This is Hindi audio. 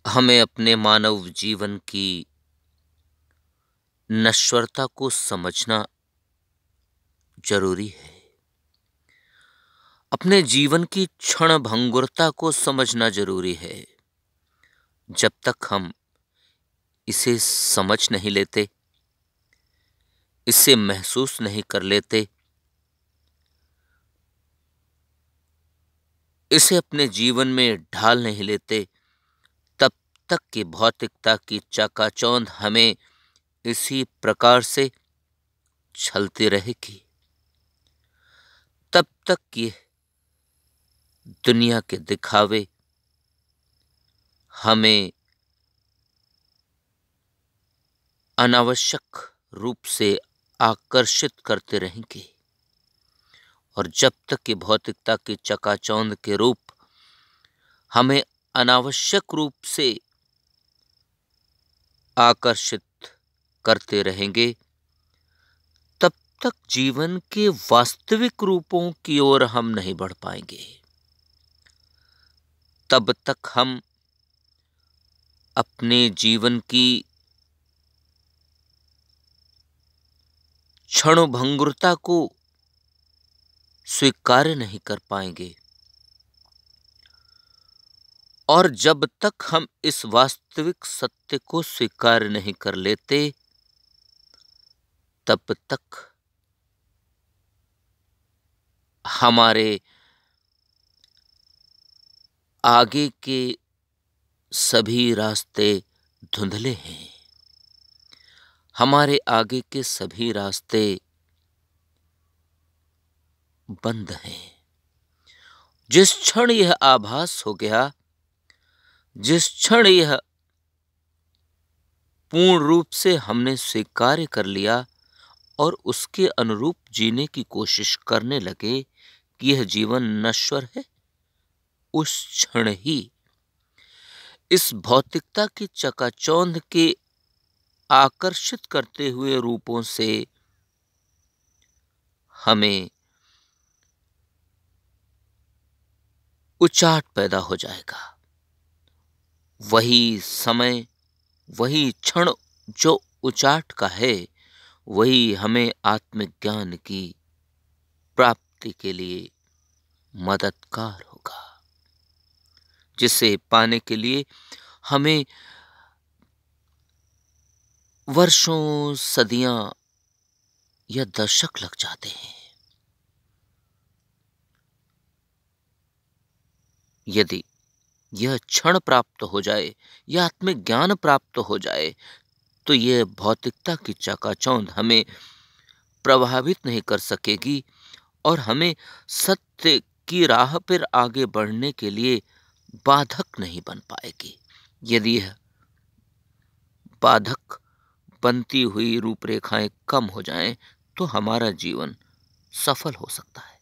हमें अपने मानव जीवन की नश्वरता को समझना जरूरी है। अपने जीवन की क्षण भंगुरता को समझना जरूरी है। जब तक हम इसे समझ नहीं लेते, इसे महसूस नहीं कर लेते, इसे अपने जीवन में ढाल नहीं लेते, तब तक की भौतिकता की चकाचौंध हमें इसी प्रकार से छलती रहेगी। तब तक ये दुनिया के दिखावे हमें अनावश्यक रूप से आकर्षित करते रहेंगे। और जब तक ये भौतिकता की चकाचौंध के रूप हमें अनावश्यक रूप से आकर्षित करते रहेंगे, तब तक जीवन के वास्तविक रूपों की ओर हम नहीं बढ़ पाएंगे। तब तक हम अपने जीवन की क्षणभंगुरता को स्वीकार नहीं कर पाएंगे। और जब तक हम इस वास्तविक सत्य को स्वीकार नहीं कर लेते, तब तक हमारे आगे के सभी रास्ते धुंधले हैं। हमारे आगे के सभी रास्ते बंद हैं। जिस क्षण यह आभास हो गया, जिस क्षण यह पूर्ण रूप से हमने स्वीकार कर लिया और उसके अनुरूप जीने की कोशिश करने लगे कि यह जीवन नश्वर है, उस क्षण ही इस भौतिकता की चकाचौंध के आकर्षित करते हुए रूपों से हमें उचाट पैदा हो जाएगा। वही समय, वही क्षण जो उचाट का है, वही हमें आत्मज्ञान की प्राप्ति के लिए मददगार होगा, जिसे पाने के लिए हमें वर्षों, सदियां या दशक लग जाते हैं। यदि यह क्षण प्राप्त हो जाए या आत्मज्ञान प्राप्त हो जाए, तो यह भौतिकता की चकाचौंध हमें प्रभावित नहीं कर सकेगी और हमें सत्य की राह पर आगे बढ़ने के लिए बाधक नहीं बन पाएगी। यदि यह बाधक बनती हुई रूपरेखाएं कम हो जाएं, तो हमारा जीवन सफल हो सकता है।